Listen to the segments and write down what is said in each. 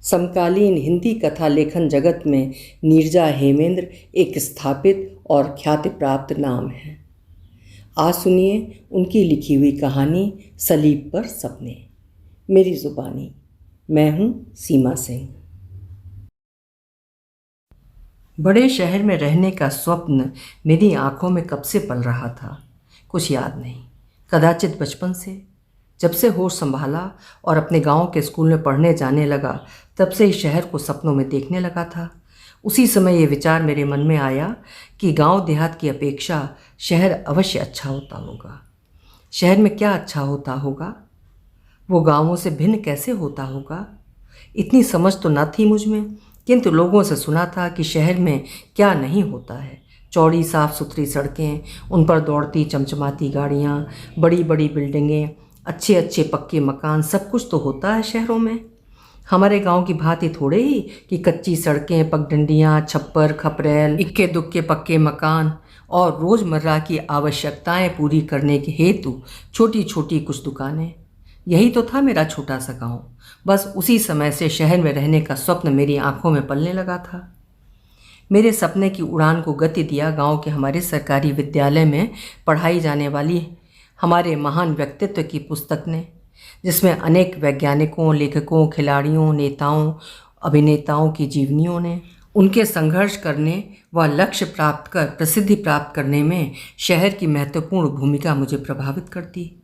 समकालीन हिंदी कथा लेखन जगत में नीरजा हेमेंद्र एक स्थापित और ख्याति प्राप्त नाम है। आज सुनिए उनकी लिखी हुई कहानी सलीब पर सपने। मेरी जुबानी। मैं हूँ सीमा सिंह। बड़े शहर में रहने का स्वप्न मेरी आंखों में कब से पल रहा था, कुछ याद नहीं। कदाचित बचपन से, जब से होश संभाला और अपने गांव के स्कूल में पढ़ने जाने लगा, तब से ही शहर को सपनों में देखने लगा था। उसी समय ये विचार मेरे मन में आया कि गांव देहात की अपेक्षा शहर अवश्य अच्छा होता होगा। शहर में क्या अच्छा होता होगा? वो गांवों से भिन्न कैसे होता होगा? इतनी समझ तो न थी मुझ में, किंतु लोगों से सुना था कि शहर में क्या नहीं होता है। चौड़ी साफ सुथरी सड़कें, उन पर दौड़ती चमचमाती गाड़ियाँ, बड़ी बड़ी बिल्डिंगें, अच्छे अच्छे पक्के मकान, सब कुछ तो होता है शहरों में। हमारे गांव की भांति थोड़े ही कि कच्ची सड़कें, पगडंडियाँ, छप्पर, खपरेल, इक्के दुक्के पक्के मकान और रोज़मर्रा की आवश्यकताएं पूरी करने के हेतु छोटी छोटी कुछ दुकानें। यही तो था मेरा छोटा सा गांव। बस उसी समय से शहर में रहने का स्वप्न मेरी आंखों में पलने लगा था। मेरे सपने की उड़ान को गति दिया गांव के हमारे सरकारी विद्यालय में पढ़ाई जाने वाली हमारे महान व्यक्तित्व की पुस्तक ने, जिसमें अनेक वैज्ञानिकों, लेखकों, खिलाड़ियों, नेताओं, अभिनेताओं की जीवनियों ने उनके संघर्ष करने व लक्ष्य प्राप्त कर प्रसिद्धि प्राप्त करने में शहर की महत्वपूर्ण भूमिका मुझे प्रभावित करती।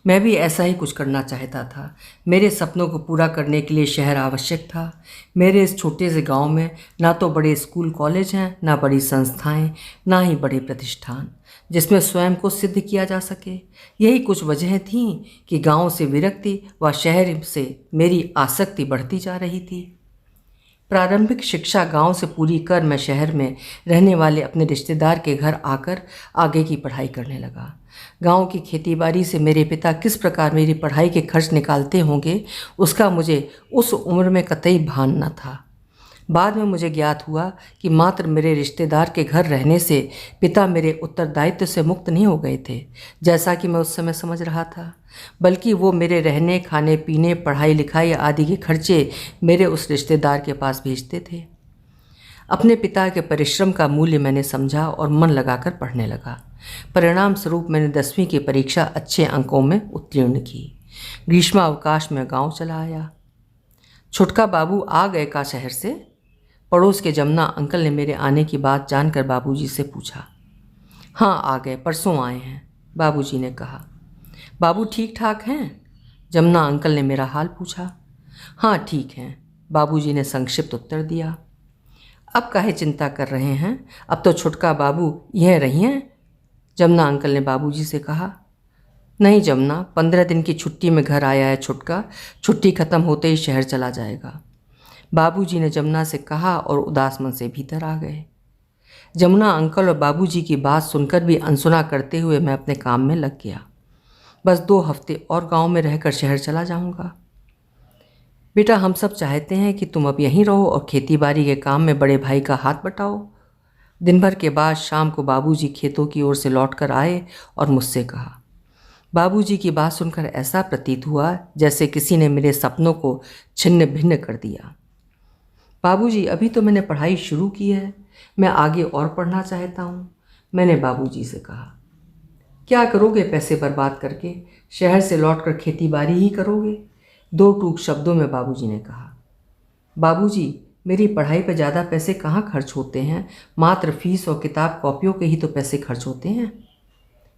मैं भी ऐसा ही कुछ करना चाहता था। मेरे सपनों को पूरा करने के लिए शहर आवश्यक था। मेरे इस छोटे से गांव में ना तो बड़े स्कूल कॉलेज हैं, ना बड़ी संस्थाएं, ना ही बड़े प्रतिष्ठान जिसमें स्वयं को सिद्ध किया जा सके। यही कुछ वजहें थीं कि गांव से विरक्ति व शहर से मेरी आसक्ति बढ़ती जा रही थी। प्रारंभिक शिक्षा गांव से पूरी कर मैं शहर में रहने वाले अपने रिश्तेदार के घर आकर आगे की पढ़ाई करने लगा। गांव की खेतीबाड़ी से मेरे पिता किस प्रकार मेरी पढ़ाई के खर्च निकालते होंगे, उसका मुझे उस उम्र में कतई भान न था। बाद में मुझे ज्ञात हुआ कि मात्र मेरे रिश्तेदार के घर रहने से पिता मेरे उत्तरदायित्व से मुक्त नहीं हो गए थे, जैसा कि मैं उस समय समझ रहा था, बल्कि वो मेरे रहने, खाने पीने, पढ़ाई लिखाई आदि के खर्चे मेरे उस रिश्तेदार के पास भेजते थे। अपने पिता के परिश्रम का मूल्य मैंने समझा और मन लगाकर पढ़ने लगा। परिणाम स्वरूप मैंने 10वीं की परीक्षा अच्छे अंकों में उत्तीर्ण की। ग्रीष्मावकाश में गाँव चला आया। छुटका बाबू आ गए का शहर से? पड़ोस के जमुना अंकल ने मेरे आने की बात जानकर बाबूजी से पूछा। हाँ, आ गए, परसों आए हैं, बाबूजी ने कहा। बाबू ठीक ठाक हैं? जमुना अंकल ने मेरा हाल पूछा। हाँ, ठीक हैं, बाबूजी ने संक्षिप्त उत्तर दिया। अब काहे चिंता कर रहे हैं? अब तो छुटका बाबू यह रही हैं, जमुना अंकल ने बाबूजी से कहा। नहीं जमुना, 15 दिन की छुट्टी में घर आया है छुटका, छुट्टी खत्म होते ही शहर चला जाएगा, बाबूजी ने जमुना से कहा और उदास मन से भीतर आ गए। जमुना अंकल और बाबूजी की बात सुनकर भी अनसुना करते हुए मैं अपने काम में लग गया। बस 2 हफ्ते और गांव में रहकर शहर चला जाऊंगा। बेटा, हम सब चाहते हैं कि तुम अब यहीं रहो और खेतीबाड़ी के काम में बड़े भाई का हाथ बटाओ। दिन भर के बाद शाम को बाबूजी खेतों की ओर से लौटकर आए और मुझसे कहा। बाबूजी की बात सुनकर ऐसा प्रतीत हुआ जैसे किसी ने मेरे सपनों को छिन्न भिन्न कर दिया। बाबूजी, अभी तो मैंने पढ़ाई शुरू की है, मैं आगे और पढ़ना चाहता हूँ, मैंने बाबूजी से कहा। क्या करोगे पैसे बर्बाद करके? शहर से लौटकर खेतीबाड़ी ही करोगे, 2 टूक शब्दों में बाबूजी ने कहा। बाबूजी, मेरी पढ़ाई पर ज़्यादा पैसे कहाँ खर्च होते हैं, मात्र फीस और किताब कॉपियों के ही तो पैसे खर्च होते हैं।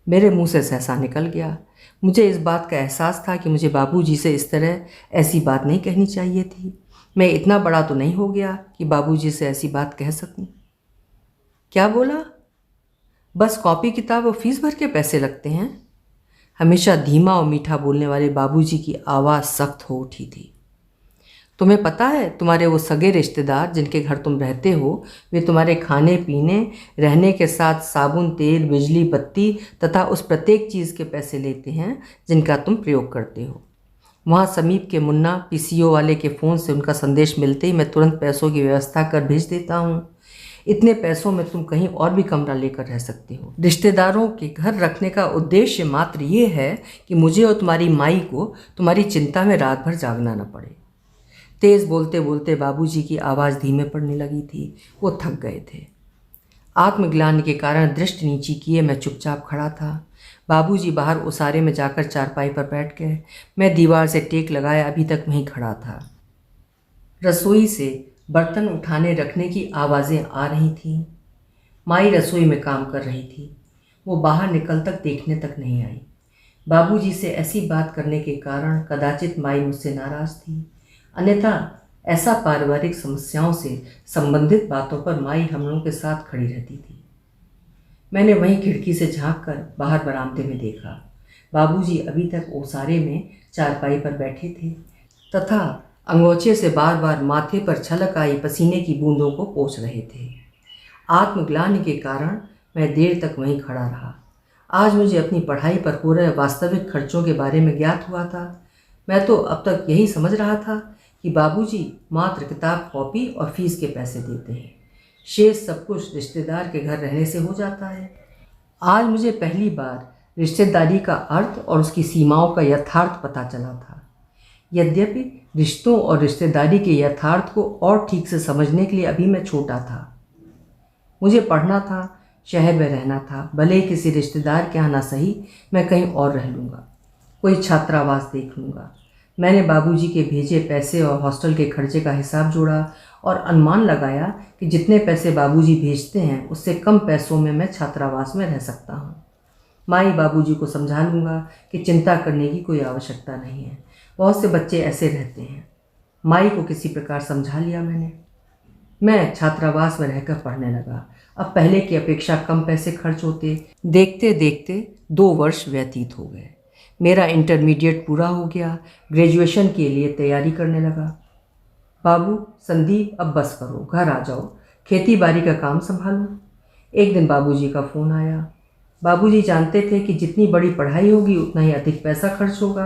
मेरे मुंह से सहसा निकल गया। मुझे इस बात का एहसास था कि मुझे बाबूजी से इस तरह ऐसी बात नहीं कहनी चाहिए थी। मैं इतना बड़ा तो नहीं हो गया कि बाबूजी से ऐसी बात कह सकूं। क्या बोला? बस कॉपी किताब और फीस भर के पैसे लगते हैं? हमेशा धीमा और मीठा बोलने वाले बाबूजी की आवाज़ सख्त हो उठी थी। तुम्हें पता है, तुम्हारे वो सगे रिश्तेदार जिनके घर तुम रहते हो, वे तुम्हारे खाने पीने, रहने के साथ साबुन, तेल, बिजली, बत्ती तथा उस प्रत्येक चीज़ के पैसे लेते हैं जिनका तुम प्रयोग करते हो। वहाँ समीप के मुन्ना पीसीओ वाले के फ़ोन से उनका संदेश मिलते ही मैं तुरंत पैसों की व्यवस्था कर भेज देता हूँ। इतने पैसों में तुम कहीं और भी कमरा लेकर रह सकते हो। रिश्तेदारों के घर रखने का उद्देश्य मात्र ये है कि मुझे और तुम्हारी माई को तुम्हारी चिंता में रात भर जागना न पड़े। तेज़ बोलते बोलते बाबूजी की आवाज़ धीमे पड़ने लगी थी। वो थक गए थे। आत्मग्लानि के कारण दृष्टि नीची किए मैं चुपचाप खड़ा था। बाबूजी बाहर उसारे में जाकर चारपाई पर बैठ गए। मैं दीवार से टेक लगाए अभी तक वहीं खड़ा था। रसोई से बर्तन उठाने रखने की आवाज़ें आ रही थीं। माई रसोई में काम कर रही थी। वो बाहर निकल तक देखने तक नहीं आई। बाबूजी से ऐसी बात करने के कारण कदाचित माई मुझसे नाराज़ थी, अन्यथा ऐसा पारिवारिक समस्याओं से संबंधित बातों पर माई हम लोगों के साथ खड़ी रहती थी। मैंने वहीं खिड़की से झांक कर बाहर बरामदे में देखा। बाबूजी अभी तक ओसारे में चारपाई पर बैठे थे तथा अंगोछे से बार बार माथे पर छलक आई पसीने की बूंदों को पोंछ रहे थे। आत्मग्लानि के कारण मैं देर तक वहीं खड़ा रहा। आज मुझे अपनी पढ़ाई पर हो रहे वास्तविक खर्चों के बारे में ज्ञात हुआ था। मैं तो अब तक यही समझ रहा था कि बाबूजी मात्र किताब कॉपी और फीस के पैसे देते हैं, शेष सब कुछ रिश्तेदार के घर रहने से हो जाता है। आज मुझे पहली बार रिश्तेदारी का अर्थ और उसकी सीमाओं का यथार्थ पता चला था। यद्यपि रिश्तों और रिश्तेदारी के यथार्थ को और ठीक से समझने के लिए अभी मैं छोटा था। मुझे पढ़ना था, शहर में रहना था, भले ही किसी रिश्तेदार के यहाँ ना सही, मैं कहीं और रह लूँगा, कोई छात्रावास देख लूँगा। मैंने बाबूजी के भेजे पैसे और हॉस्टल के खर्चे का हिसाब जोड़ा और अनुमान लगाया कि जितने पैसे बाबूजी भेजते हैं उससे कम पैसों में मैं छात्रावास में रह सकता हूँ। माई बाबूजी को समझा लूँगा कि चिंता करने की कोई आवश्यकता नहीं है, बहुत से बच्चे ऐसे रहते हैं। माई को किसी प्रकार समझा लिया मैंने। मैं छात्रावास में रहकर पढ़ने लगा। अब पहले की अपेक्षा कम पैसे खर्च होते। देखते देखते 2 वर्ष व्यतीत हो गए। मेरा इंटरमीडिएट पूरा हो गया। ग्रेजुएशन के लिए तैयारी करने लगा। बाबू, संदीप, अब बस करो, घर आ जाओ, खेती बाड़ी का काम संभालो। एक दिन बाबूजी का फ़ोन आया। बाबूजी जानते थे कि जितनी बड़ी पढ़ाई होगी उतना ही अधिक पैसा खर्च होगा।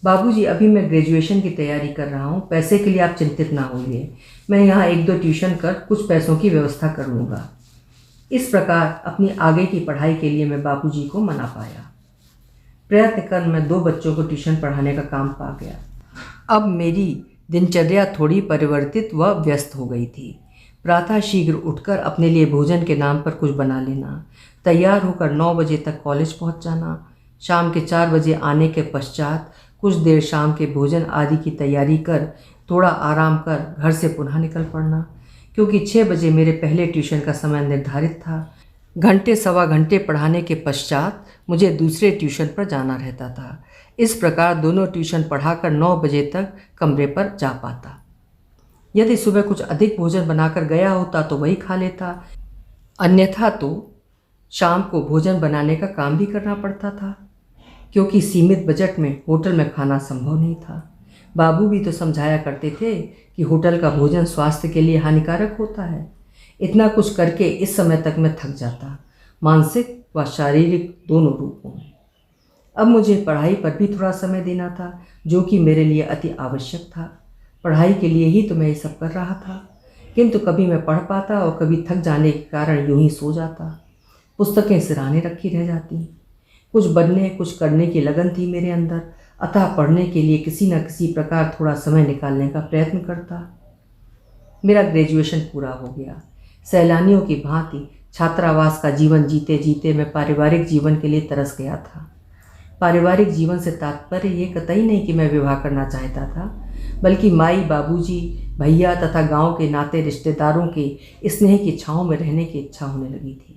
बाबूजी, अभी मैं ग्रेजुएशन की तैयारी कर रहा हूँ, पैसे के लिए आप चिंतित ना होइए, मैं यहाँ 1-2 ट्यूशन कर कुछ पैसों की व्यवस्था कर लूँगा। इस प्रकार अपनी आगे की पढ़ाई के लिए मैं बाबूजी को मना पाया। प्रयत्न कर मैं 2 बच्चों को ट्यूशन पढ़ाने का काम पा गया। अब मेरी दिनचर्या थोड़ी परिवर्तित व व्यस्त हो गई थी। प्रातः शीघ्र उठकर अपने लिए भोजन के नाम पर कुछ बना लेना, तैयार होकर 9 बजे तक कॉलेज पहुँच जाना, शाम के 4 बजे आने के पश्चात कुछ देर शाम के भोजन आदि की तैयारी कर थोड़ा आराम कर घर से पुनः निकल पड़ना, क्योंकि 6 बजे मेरे पहले ट्यूशन का समय निर्धारित था। घंटे सवा घंटे पढ़ाने के पश्चात मुझे दूसरे ट्यूशन पर जाना रहता था। इस प्रकार दोनों ट्यूशन पढ़ाकर 9 बजे तक कमरे पर जा पाता। यदि सुबह कुछ अधिक भोजन बनाकर गया होता तो वही खा लेता, अन्यथा तो शाम को भोजन बनाने का काम भी करना पड़ता था, क्योंकि सीमित बजट में होटल में खाना संभव नहीं था। बाबू भी तो समझाया करते थे कि होटल का भोजन स्वास्थ्य के लिए हानिकारक होता है। इतना कुछ करके इस समय तक मैं थक जाता, मानसिक व शारीरिक दोनों रूपों में। अब मुझे पढ़ाई पर भी थोड़ा समय देना था, जो कि मेरे लिए अति आवश्यक था। पढ़ाई के लिए ही तो मैं ये सब कर रहा था, किंतु कभी मैं पढ़ पाता और कभी थक जाने के कारण यूं ही सो जाता। पुस्तकें सिरहाने रखी रह जाती। कुछ बनने कुछ करने की लगन थी मेरे अंदर, अतः पढ़ने के लिए किसी न किसी प्रकार थोड़ा समय निकालने का प्रयत्न करता। मेरा ग्रेजुएशन पूरा हो गया। सैलानियों की भांति छात्रावास का जीवन जीते जीते मैं पारिवारिक जीवन के लिए तरस गया था। पारिवारिक जीवन से तात्पर्य ये कतई नहीं कि मैं विवाह करना चाहता था, बल्कि माई, बाबूजी, भैया तथा गांव के नाते रिश्तेदारों के स्नेह की छाँव में रहने की इच्छा होने लगी थी।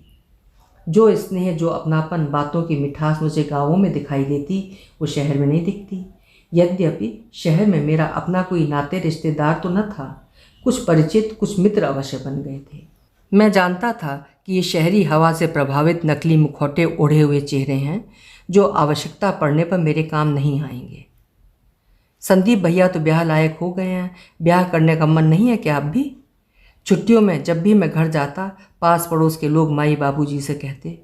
जो स्नेह, जो अपनापन, बातों की मिठास मुझे गाँवों में दिखाई देती, वो शहर में नहीं दिखती। यद्यपि शहर में मेरा अपना कोई नाते रिश्तेदार तो न था, कुछ परिचित, कुछ मित्र अवश्य बन गए थे। मैं जानता था कि ये शहरी हवा से प्रभावित नकली मुखौटे ओढ़े हुए चेहरे हैं, जो आवश्यकता पड़ने पर मेरे काम नहीं आएंगे। संदीप भैया तो ब्याह लायक हो गए हैं, ब्याह करने का मन नहीं है क्या अब भी? छुट्टियों में जब भी मैं घर जाता, पास पड़ोस के लोग माई बाबूजी से कहते,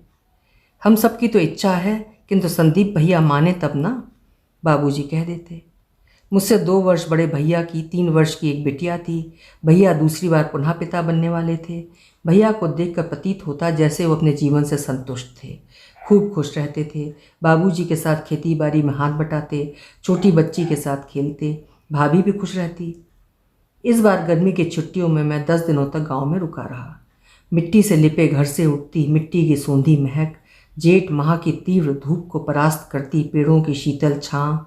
हम सबकी तो इच्छा है, किंतु संदीप भैया माने तब ना, बाबूजी कह देते। मुझसे 2 वर्ष बड़े भैया की 3 वर्ष की एक बिटिया थी। भैया दूसरी बार पुनः पिता बनने वाले थे। भैया को देखकर प्रतीत होता जैसे वो अपने जीवन से संतुष्ट थे, खूब खुश रहते थे। बाबूजी के साथ खेती बाड़ी में हाथ बटाते, छोटी बच्ची के साथ खेलते। भाभी भी खुश रहती। इस बार गर्मी की छुट्टियों में मैं 10 दिनों तक गांव में रुका रहा। मिट्टी से लिपे घर से उठती मिट्टी की सोंधी महक, जेठ माह की तीव्र धूप को परास्त करती पेड़ों की शीतल छां,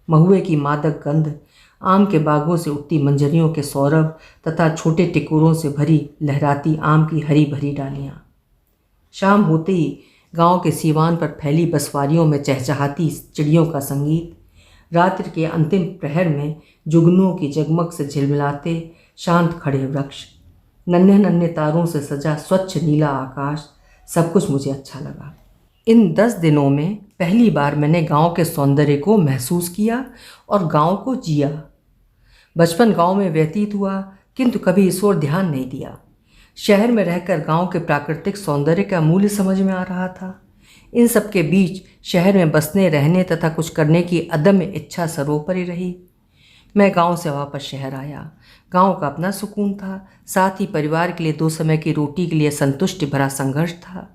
महुए की मादक गंध, आम के बागों से उठती मंजरियों के सौरभ तथा छोटे टिकोरों से भरी लहराती आम की हरी भरी डालियां। शाम होते ही गांव के सीवान पर फैली बसवारियों में चहचहाती चिड़ियों का संगीत, रात्रि के अंतिम प्रहर में जुगनुओं की जगमग से झिलमिलाते शांत खड़े वृक्ष, नन्हे नन्हे तारों से सजा स्वच्छ नीला आकाश, सब कुछ मुझे अच्छा लगा। इन 10 दिनों में पहली बार मैंने गांव के सौंदर्य को महसूस किया और गांव को जिया। बचपन गांव में व्यतीत हुआ, किंतु कभी इस ओर ध्यान नहीं दिया। शहर में रहकर गांव के प्राकृतिक सौंदर्य का मूल्य समझ में आ रहा था। इन सब के बीच शहर में बसने रहने तथा कुछ करने की अदम्य इच्छा सर्वोपरि रही। मैं गांव से वापस शहर आया। गांव का अपना सुकून था, साथ ही परिवार के लिए 2 समय की रोटी के लिए संतुष्टि भरा संघर्ष था।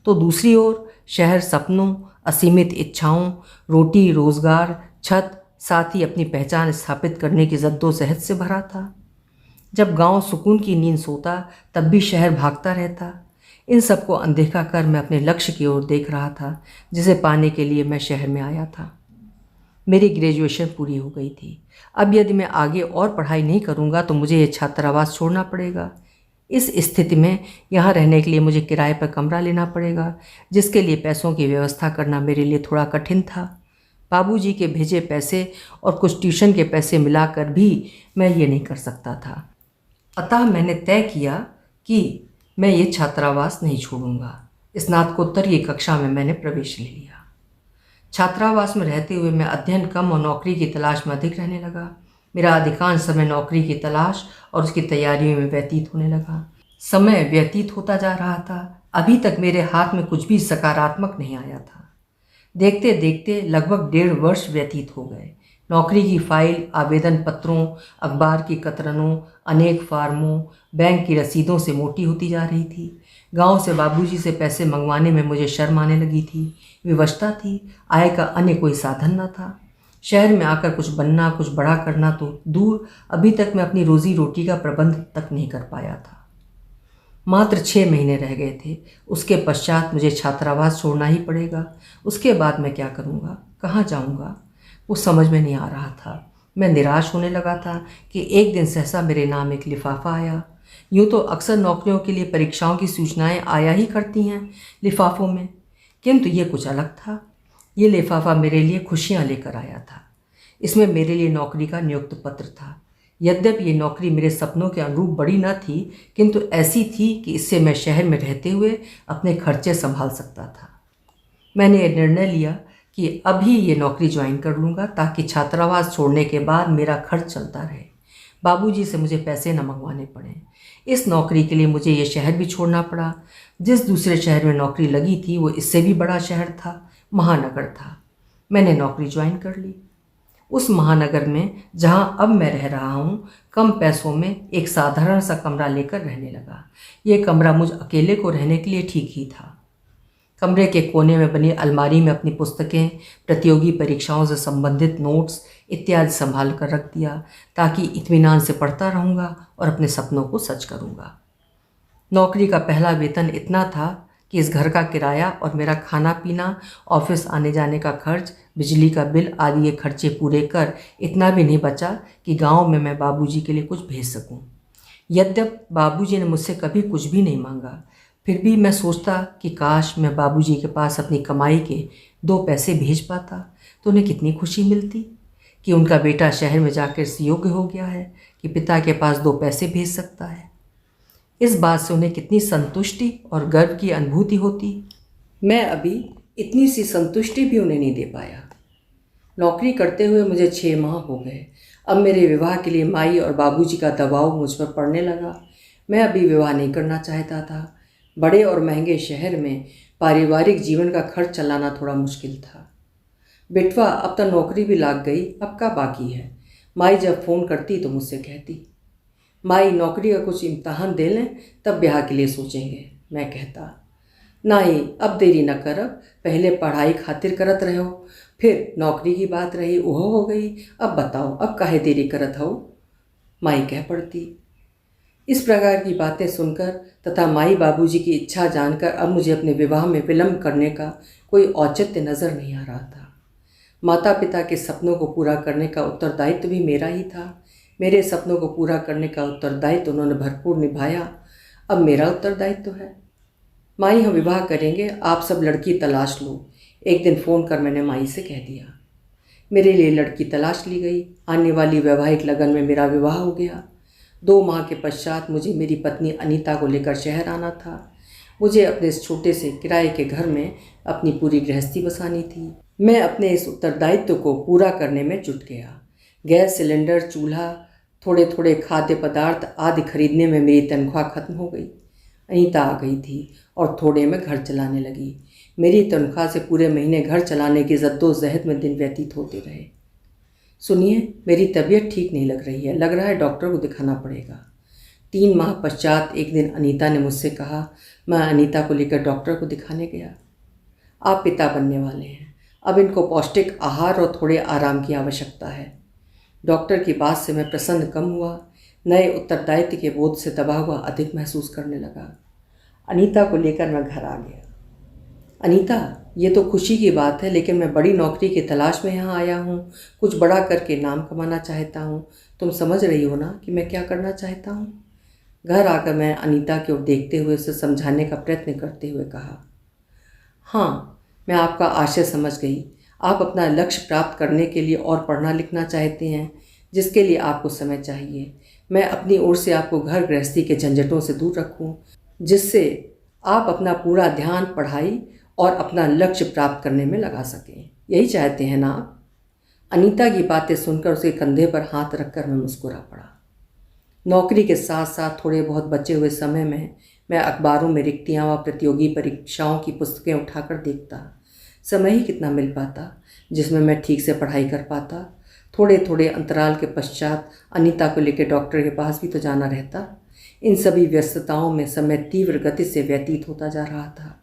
तो दूसरी ओर शहर सपनों, असीमित इच्छाओं, रोटी रोजगार, छत, साथ ही अपनी पहचान स्थापित करने की जद्दोजहद से भरा था। जब गांव सुकून की नींद सोता, तब भी शहर भागता रहता। इन सबको अनदेखा कर मैं अपने लक्ष्य की ओर देख रहा था, जिसे पाने के लिए मैं शहर में आया था। मेरी ग्रेजुएशन पूरी हो गई थी। अब यदि मैं आगे और पढ़ाई नहीं करूंगा तो मुझे ये छात्रावास छोड़ना पड़ेगा। इस स्थिति में यहाँ रहने के लिए मुझे किराए पर कमरा लेना पड़ेगा, जिसके लिए पैसों की व्यवस्था करना मेरे लिए थोड़ा कठिन था। बाबूजी के भेजे पैसे और कुछ ट्यूशन के पैसे मिलाकर भी मैं ये नहीं कर सकता था। अतः मैंने तय किया कि मैं ये छात्रावास नहीं छोड़ूंगा। स्नातकोत्तर की कक्षा में मैंने प्रवेश ले लिया। छात्रावास में रहते हुए मैं अध्ययन कम और नौकरी की तलाश में अधिक रहने लगा। मेरा अधिकांश समय नौकरी की तलाश और उसकी तैयारियों में व्यतीत होने लगा। समय व्यतीत होता जा रहा था। अभी तक मेरे हाथ में कुछ भी सकारात्मक नहीं आया था। देखते देखते लगभग 1.5 वर्ष व्यतीत हो गए। नौकरी की फाइल, आवेदन पत्रों, अखबार की कतरनों, अनेक फार्मों, बैंक की रसीदों से मोटी होती जा रही थी। गांव से बाबूजी से पैसे मंगवाने में मुझे शर्म आने लगी थी। विवशता थी, आय का अन्य कोई साधन न था। शहर में आकर कुछ बनना, कुछ बड़ा करना तो दूर, अभी तक मैं अपनी रोजी रोटी का प्रबंध तक नहीं कर पाया था। मात्र 6 महीने रह गए थे। उसके पश्चात मुझे छात्रावास छोड़ना ही पड़ेगा। उसके बाद मैं क्या करूँगा, कहाँ जाऊँगा, वो समझ में नहीं आ रहा था। मैं निराश होने लगा था कि एक दिन सहसा मेरे नाम एक लिफाफा आया। यूँ तो अक्सर नौकरियों के लिए परीक्षाओं की सूचनाएं आया ही करती हैं लिफाफों में, किंतु ये कुछ अलग था। ये लिफाफा मेरे लिए खुशियाँ लेकर आया था। इसमें मेरे लिए नौकरी का नियुक्ति पत्र था। यद्यपि ये नौकरी मेरे सपनों के अनुरूप बड़ी न थी, किंतु ऐसी थी कि इससे मैं शहर में रहते हुए अपने खर्चे संभाल सकता था। मैंने ये निर्णय लिया कि अभी ये नौकरी ज्वाइन कर लूँगा, ताकि छात्रावास छोड़ने के बाद मेरा खर्च चलता रहे, बाबूजी से मुझे पैसे न मंगवाने पड़े। इस नौकरी के लिए मुझे ये शहर भी छोड़ना पड़ा। जिस दूसरे शहर में नौकरी लगी थी वो इससे भी बड़ा शहर था, महानगर था। मैंने नौकरी ज्वाइन कर ली। उस महानगर में जहाँ अब मैं रह रहा हूँ, कम पैसों में एक साधारण सा कमरा लेकर रहने लगा। ये कमरा मुझ अकेले को रहने के लिए ठीक ही था। कमरे के कोने में बनी अलमारी में अपनी पुस्तकें, प्रतियोगी परीक्षाओं से संबंधित नोट्स इत्यादि संभाल कर रख दिया, ताकि इत्मीनान से पढ़ता रहूँगा और अपने सपनों को सच करूँगा। नौकरी का पहला वेतन इतना था कि इस घर का किराया और मेरा खाना पीना, ऑफिस आने जाने का खर्च, बिजली का बिल आदि ये खर्चे पूरे कर इतना भी नहीं बचा कि गांव में मैं बाबूजी के लिए कुछ भेज सकूं। यद्यपि बाबूजी ने मुझसे कभी कुछ भी नहीं मांगा, फिर भी मैं सोचता कि काश मैं बाबूजी के पास अपनी कमाई के 2 पैसे भेज पाता तो उन्हें कितनी खुशी मिलती कि उनका बेटा शहर में जाकर इस योग्य हो गया है कि पिता के पास 2 पैसे भेज सकता है। इस बात से उन्हें कितनी संतुष्टि और गर्व की अनुभूति होती। मैं अभी इतनी सी संतुष्टि भी उन्हें नहीं दे पाया। नौकरी करते हुए मुझे 6 माह हो गए। अब मेरे विवाह के लिए माई और बाबूजी का दबाव मुझ पर पड़ने लगा। मैं अभी विवाह नहीं करना चाहता था। बड़े और महंगे शहर में पारिवारिक जीवन का खर्च चलाना थोड़ा मुश्किल था। बेटवा अब तो नौकरी भी लाग गई, अब का बाकी है। माई जब फ़ोन करती तो मुझसे कहती, माई नौकरी का कुछ इम्तहान दे लें तब ब्याह के लिए सोचेंगे। मैं कहता, नहीं अब देरी न करब, पहले पढ़ाई खातिर करत रहो। फिर नौकरी की बात रही, ओहो हो गई। अब बताओ, अब काहे देरी करत हो? माई कह पड़ती। इस प्रकार की बातें सुनकर तथा माई बाबूजी की इच्छा जानकर अब मुझे अपने विवाह में विलंब करने का कोई औचित्य नजर नहीं आ रहा था। माता पिता के सपनों को पूरा करने का उत्तरदायित्व भी मेरा ही था। मेरे सपनों को पूरा करने का उत्तरदायित्व उन्होंने भरपूर निभाया। अब मेरा उत्तरदायित्व है। माई, हम विवाह करेंगे, आप सब लड़की तलाश लो। एक दिन फ़ोन कर मैंने माई से कह दिया। मेरे लिए लड़की तलाश ली गई। आने वाली वैवाहिक लगन में मेरा विवाह हो गया। 2 माह के पश्चात मुझे मेरी पत्नी अनीता को लेकर शहर आना था। मुझे अपने इस छोटे से किराए के घर में अपनी पूरी गृहस्थी बसानी थी। मैं अपने इस उत्तरदायित्व को पूरा करने में जुट गया। गैस सिलेंडर, चूल्हा, थोड़े थोड़े खाद्य पदार्थ आदि खरीदने में मेरी तनख्वाह खत्म हो गई। अनीता आ गई थी और थोड़े में घर चलाने लगी। मेरी तनख्वाह से पूरे महीने घर चलाने की जद्दोजहद में दिन व्यतीत होते रहे। सुनिए, मेरी तबीयत ठीक नहीं लग रही है, लग रहा है डॉक्टर को दिखाना पड़ेगा। 3 माह पश्चात एक दिन अनीता ने मुझसे कहा। मैं अनीता को लेकर डॉक्टर को दिखाने गया। आप पिता बनने वाले हैं, अब इनको पौष्टिक आहार और थोड़े आराम की आवश्यकता है। डॉक्टर की बात से मैं प्रसन्न कम हुआ। नए उत्तरदायित्व के बोझ से दबा हुआ अधिक महसूस करने लगा। अनीता को लेकर मैं घर आ गया। अनीता, ये तो खुशी की बात है, लेकिन मैं बड़ी नौकरी की तलाश में यहाँ आया हूँ। कुछ बड़ा करके नाम कमाना चाहता हूँ। तुम समझ रही हो ना कि मैं क्या करना चाहता हूँ? घर आकर मैं अनीता की ओर देखते हुए उसे समझाने का प्रयत्न करते हुए कहा, हाँ, मैं आपका आशय समझ गई। आप अपना लक्ष्य प्राप्त करने के लिए और पढ़ना लिखना चाहते हैं, जिसके लिए आपको समय चाहिए। मैं अपनी ओर से आपको घर गृहस्थी के झंझटों से दूर रखूं, जिससे आप अपना पूरा ध्यान पढ़ाई और अपना लक्ष्य प्राप्त करने में लगा सकें। यही चाहते हैं ना आप? अनीता की बातें सुनकर उसके कंधे पर हाथ रखकर मैं मुस्कुरा पड़ा। नौकरी के साथ साथ थोड़े बहुत बचे हुए समय में मैं अखबारों में रिक्तियाँ व प्रतियोगी परीक्षाओं की पुस्तकें उठाकर देखता। समय ही कितना मिल पाता जिसमें मैं ठीक से पढ़ाई कर पाता। थोड़े थोड़े अंतराल के पश्चात अनीता को लेकर डॉक्टर के पास भी तो जाना रहता। इन सभी व्यस्तताओं में समय तीव्र गति से व्यतीत होता जा रहा था।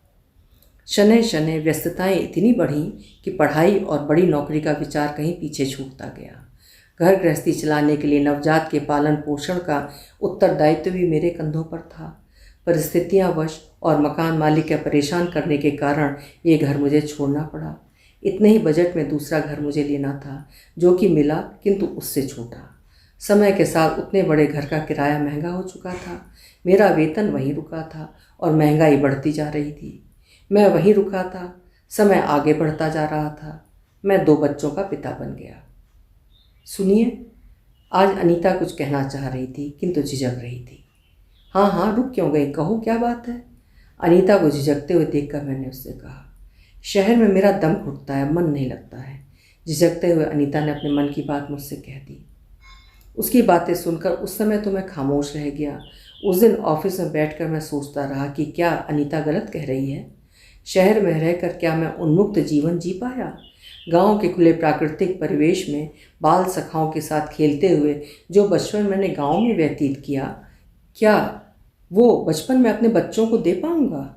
शनै शनै व्यस्तताएं इतनी बढ़ीं कि पढ़ाई और बड़ी नौकरी का विचार कहीं पीछे छूटता गया। घर गृहस्थी चलाने के लिए नवजात के पालन पोषण का उत्तरदायित्व भी मेरे कंधों पर था। परिस्थितियां वश और मकान मालिक के परेशान करने के कारण ये घर मुझे छोड़ना पड़ा। इतने ही बजट में दूसरा घर मुझे लेना था, जो कि मिला, किंतु उससे छोटा। समय के साथ उतने बड़े घर का किराया महंगा हो चुका था। मेरा वेतन वहीं रुका था और महंगाई बढ़ती जा रही थी। मैं वहीं रुका था, समय आगे बढ़ता जा रहा था। मैं 2 बच्चों का पिता बन गया। सुनिए, आज अनीता कुछ कहना चाह रही थी, किंतु झिझक रही थी। हाँ हाँ, रुक क्यों गई, कहो क्या बात है? अनीता को झिझकते हुए देखकर मैंने उससे कहा, शहर में मेरा दम घुटता है, मन नहीं लगता है। झिझकते हुए अनीता ने अपने मन की बात मुझसे कह दी। उसकी बातें सुनकर उस समय तो मैं खामोश रह गया। उस दिन ऑफिस में बैठकर मैं सोचता रहा कि क्या अनीता गलत कह रही है? शहर में रहकर क्या मैं उन्मुक्त जीवन जी पाया? गांव के खुले प्राकृतिक परिवेश में बाल सखाओं के साथ खेलते हुए जो बचपन मैंने गांव में व्यतीत किया, क्या वो बचपन में अपने बच्चों को दे पाऊंगा?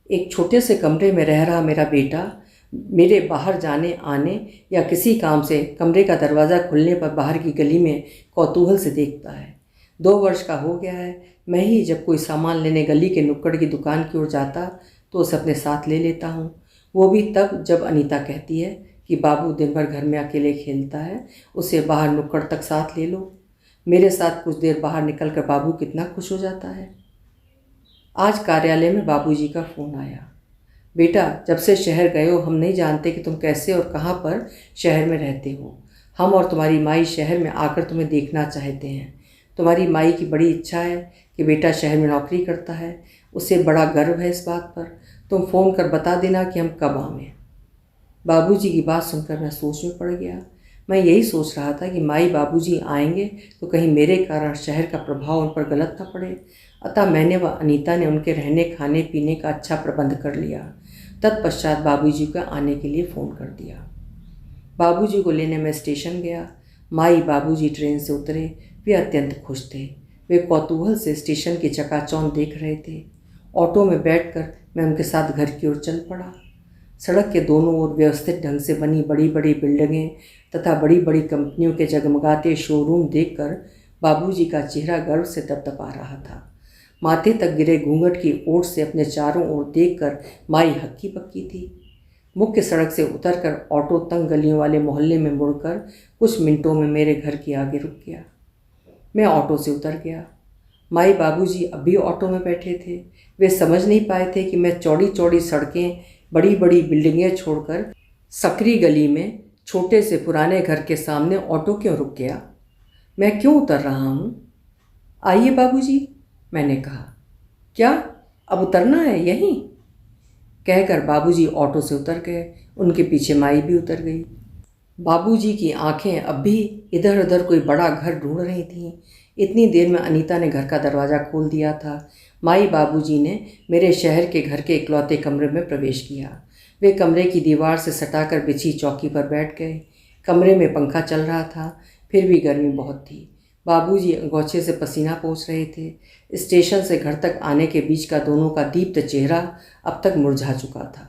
एक छोटे से कमरे में रह रहा मेरा बेटा मेरे बाहर जाने आने या किसी काम से कमरे का दरवाज़ा खुलने पर बाहर की गली में कौतूहल से देखता है। 2 वर्ष का हो गया है। मैं ही जब कोई सामान लेने गली के नुक्कड़ की दुकान की ओर जाता तो उसे अपने साथ ले लेता हूँ। वो भी तब जब अनीता कहती है कि बाबू दिन भर घर में अकेले खेलता है, उसे बाहर नुक्कड़ तक साथ ले लो। मेरे साथ कुछ देर बाहर निकलकर बाबू कितना खुश हो जाता है। आज कार्यालय में बाबूजी का फ़ोन आया। बेटा, जब से शहर गए हो हम नहीं जानते कि तुम कैसे और कहाँ पर शहर में रहते हो। हम और तुम्हारी माई शहर में आकर तुम्हें देखना चाहते हैं। तुम्हारी माई की बड़ी इच्छा है कि बेटा शहर में नौकरी करता है। उसे बड़ा गर्व है इस बात पर। तुम फ़ोन कर बता देना कि हम कब आवें। बाबूजी की बात सुनकर मैं सोच में पड़ गया। मैं यही सोच रहा था कि माई बाबूजी आएंगे तो कहीं मेरे कारण शहर का प्रभाव उन पर गलत न पड़े। अतः मैंने व अनीता ने उनके रहने खाने पीने का अच्छा प्रबंध कर लिया। तत्पश्चात बाबूजी को आने के लिए फ़ोन कर दिया। बाबूजी को लेने मैं स्टेशन गया। माई बाबूजी ट्रेन से उतरे। वे अत्यंत खुश थे। वे कौतूहल से स्टेशन की चकाचौंध देख रहे थे। ऑटो में बैठकर मैं उनके साथ घर की ओर चल पड़ा। सड़क के दोनों ओर व्यवस्थित ढंग से बनी बड़ी बड़ी बिल्डिंगें तथा बड़ी बड़ी कंपनियों के जगमगाते शोरूम देखकर बाबूजी का चेहरा गर्व से तपतपा रहा था। माथे तक गिरे घूंघट की ओट से अपने चारों ओर देखकर माई हक्की पक्की थी। मुख्य सड़क से उतरकर ऑटो तंग गलियों वाले मोहल्ले में मुड़कर कुछ मिनटों में मेरे घर के आगे रुक गया। मैं ऑटो से उतर गया। माई बाबूजी अब भी ऑटो में बैठे थे। वे समझ नहीं पाए थे कि मैं चौड़ी चौड़ी सड़कें, बड़ी बड़ी बिल्डिंगें छोड़कर सकरी गली में छोटे से पुराने घर के सामने ऑटो क्यों रुक गया। मैं क्यों उतर रहा हूँ? आइए बाबूजी, मैंने कहा। क्या अब उतरना है यहीं? कहकर बाबूजी ऑटो से उतर गए। उनके पीछे माई भी उतर गई। बाबूजी की आंखें अब भी इधर उधर कोई बड़ा घर ढूंढ रही थीं। इतनी देर में अनीता ने घर का दरवाज़ा खोल दिया था। माई बाबूजी ने मेरे शहर के घर के इकलौते कमरे में प्रवेश किया। वे कमरे की दीवार से सटाकर बिछी चौकी पर बैठ गए। कमरे में पंखा चल रहा था, फिर भी गर्मी बहुत थी। बाबूजी अंगोछे से पसीना पोंछ रहे थे। स्टेशन से घर तक आने के बीच का दोनों का दीप्त चेहरा अब तक मुरझा चुका था।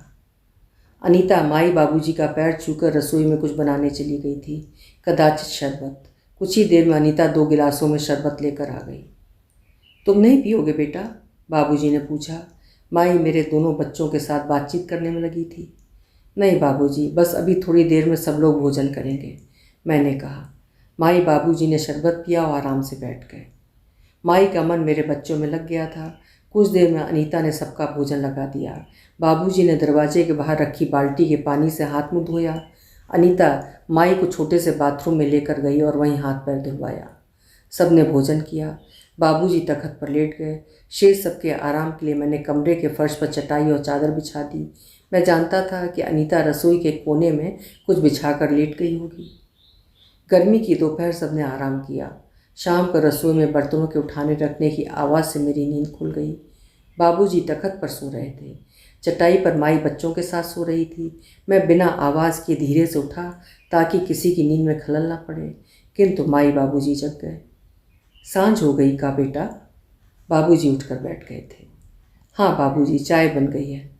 अनीता माई बाबूजी का पैर छूकर रसोई में कुछ बनाने चली गई थी, कदाचित शरबत। कुछ ही देर में अनीता 2 गिलासों में शरबत लेकर आ गई। तुम नहीं पियोगे बेटा? बाबूजी ने पूछा। माई मेरे दोनों बच्चों के साथ बातचीत करने में लगी थी। नहीं बाबूजी, बस अभी थोड़ी देर में सब लोग भोजन करेंगे, मैंने कहा। माई बाबूजी ने शरबत पिया और आराम से बैठ गए। माई का मन मेरे बच्चों में लग गया था। कुछ देर में अनीता ने सबका भोजन लगा दिया। बाबूजी ने दरवाजे के बाहर रखी बाल्टी के पानी से हाथ मुंह धोया। अनीता माई को छोटे से बाथरूम में लेकर गई और वहीं हाथ पैर धुलवाया। सब ने भोजन किया। बाबूजी तखत पर लेट गए। शेष सबके आराम के लिए मैंने कमरे के फर्श पर चटाई और चादर बिछा दी। मैं जानता था कि अनीता रसोई के कोने में कुछ बिछाकर लेट गई होगी। गर्मी की दोपहर सबने आराम किया। शाम को रसोई में बर्तनों के उठाने रखने की आवाज़ से मेरी नींद खुल गई। बाबूजी तखत पर सो रहे थे। चटाई पर माई बच्चों के साथ सो रही थी। मैं बिना आवाज़ किए धीरे से उठा ताकि किसी की नींद में खलल ना पड़े, किंतु माई बाबूजी जग गए। सांझ हो गई का बेटा? बाबूजी उठकर बैठ गए थे। हाँ बाबूजी, चाय बन गई है।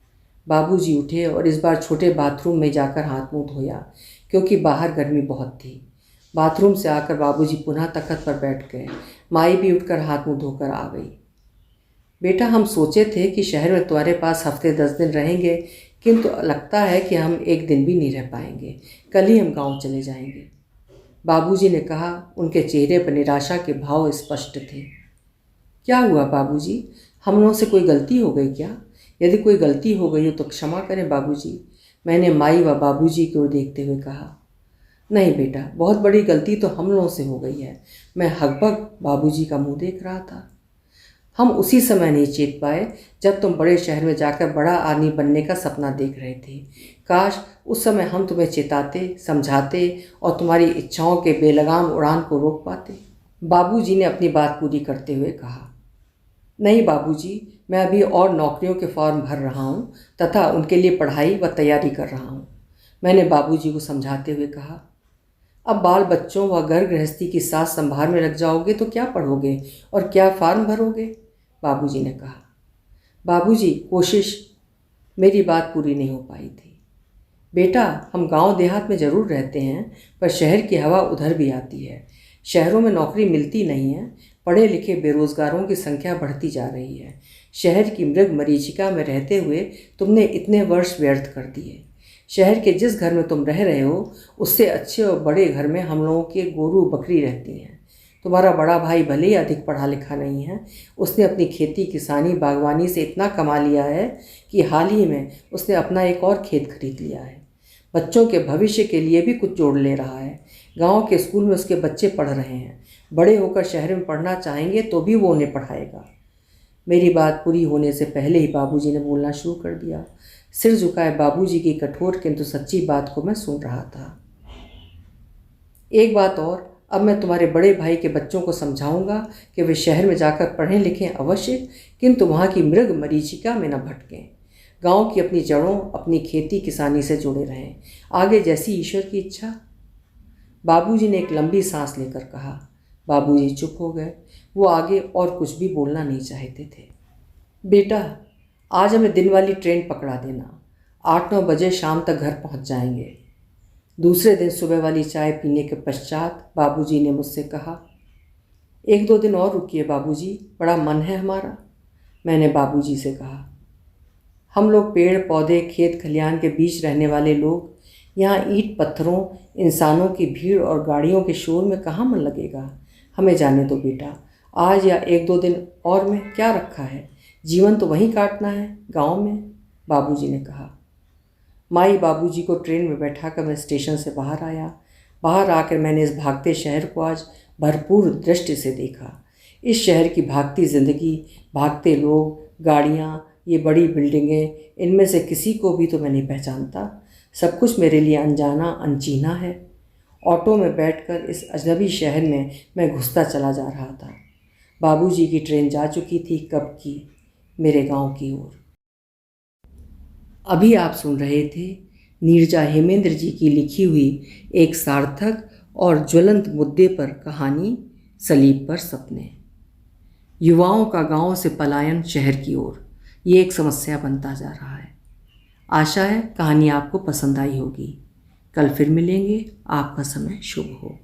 बाबूजी उठे और इस बार छोटे बाथरूम में जाकर हाथ मुंह धोया, क्योंकि बाहर गर्मी बहुत थी। बाथरूम से आकर बाबूजी पुनः तखत पर बैठ गए। माई भी उठकर हाथ मुंह धोकर आ गई। बेटा, हम सोचे थे कि शहर में तुम्हारे पास हफ्ते 10 दिन रहेंगे, किंतु लगता है कि हम एक दिन भी नहीं रह पाएंगे। कल ही हम गांव चले जाएंगे, बाबूजी ने कहा। उनके चेहरे पर निराशा के भाव स्पष्ट थे। क्या हुआ बाबूजी? हम लोगों से कोई गलती हो गई क्या? यदि कोई गलती हो गई हो तो क्षमा करें बाबूजी, मैंने माई व बाबूजी की ओर देखते हुए कहा। नहीं बेटा, बहुत बड़ी गलती तो हम लोगों से हो गई है। मैं हकबक बाबूजी का मुंह देख रहा था। हम उसी समय नहीं चेत पाए जब तुम बड़े शहर में जाकर बड़ा आदमी बनने का सपना देख रहे थे। काश उस समय हम तुम्हें चेताते, समझाते और तुम्हारी इच्छाओं के बेलगाम उड़ान को रोक पाते, बाबूजी ने अपनी बात पूरी करते हुए कहा। नहीं बाबूजी, मैं अभी और नौकरियों के फॉर्म भर रहा हूँ तथा उनके लिए पढ़ाई व तैयारी कर रहा हूँ, मैंने बाबूजी को समझाते हुए कहा। अब बाल बच्चों व घर गृहस्थी की सास संभाल में लग जाओगे तो क्या पढ़ोगे और क्या फॉर्म भरोगे, बाबूजी ने कहा। बाबूजी, कोशिश। मेरी बात पूरी नहीं हो पाई थी। बेटा, हम गांव देहात में ज़रूर रहते हैं, पर शहर की हवा उधर भी आती है। शहरों में नौकरी मिलती नहीं है। पढ़े लिखे बेरोजगारों की संख्या बढ़ती जा रही है। शहर की मृग मरीचिका में रहते हुए तुमने इतने वर्ष व्यर्थ कर दिए। शहर के जिस घर में तुम रह रहे हो उससे अच्छे और बड़े घर में हम लोगों के गोरू बकरी रहती हैं। तुम्हारा बड़ा भाई भले ही अधिक पढ़ा लिखा नहीं है, उसने अपनी खेती किसानी बागवानी से इतना कमा लिया है कि हाल ही में उसने अपना एक और खेत खरीद लिया है। बच्चों के भविष्य के लिए भी कुछ जोड़ ले रहा है। गांव के स्कूल में उसके बच्चे पढ़ रहे हैं। बड़े होकर शहर में पढ़ना चाहेंगे तो भी वो उन्हें पढ़ाएगा। मेरी बात पूरी होने से पहले ही बाबूजी ने बोलना शुरू कर दिया। सिर झुकाए बाबूजी की कठोर किंतु सच्ची बात को मैं सुन रहा था। एक बात और, अब मैं तुम्हारे बड़े भाई के बच्चों को समझाऊंगा कि वे शहर में जाकर पढ़ें लिखें अवश्य, किंतु वहाँ की मृग मरीचिका में न भटकें। गांव की अपनी जड़ों, अपनी खेती किसानी से जुड़े रहें। आगे जैसी ईश्वर की इच्छा। बाबूजी ने एक लंबी सांस लेकर कहा। बाबूजी चुप हो गए। वो आगे और कुछ भी बोलना नहीं चाहते थे। बेटा, आज हमें दिन वाली ट्रेन पकड़ा देना। 8-9 बजे शाम तक घर पहुंच जाएंगे। दूसरे दिन सुबह वाली चाय पीने के पश्चात बाबूजी ने मुझसे कहा, 1-2 दिन और रुकिए बाबूजी, बड़ा मन है हमारा। मैंने बाबूजी से कहा, हम लोग पेड़ पौधे खेत खलियान के बीच रहने वाले लोग, यहाँ ईंट पत्थरों, इंसानों की भीड़ और गाड़ियों के शोर में कहाँ मन लगेगा। हमें जाने दो बेटा, आज या 1-2 दिन और में क्या रखा है, जीवन तो वहीं काटना है, गांव में, बाबूजी ने कहा। माई बाबूजी को ट्रेन में बैठाकर मैं स्टेशन से बाहर आया। बाहर आकर मैंने इस भागते शहर को आज भरपूर दृष्टि से देखा। इस शहर की भागती ज़िंदगी, भागते लोग, गाड़ियाँ, ये बड़ी बिल्डिंगें, इनमें से किसी को भी तो मैं नहीं पहचानता। सब कुछ मेरे लिए अनजाना अनचीना है। ऑटो में बैठकर इस अजनबी शहर में मैं घुसता चला जा रहा था। बाबूजी की ट्रेन जा चुकी थी कब की, मेरे गांव की ओर। अभी आप सुन रहे थे नीरजा हेमेंद्र जी की लिखी हुई एक सार्थक और ज्वलंत मुद्दे पर कहानी, सलीब पर सपने। युवाओं का गांव से पलायन शहर की ओर, ये एक समस्या बनता जा रहा है। आशा है कहानी आपको पसंद आई होगी। कल फिर मिलेंगे। आपका समय शुभ हो।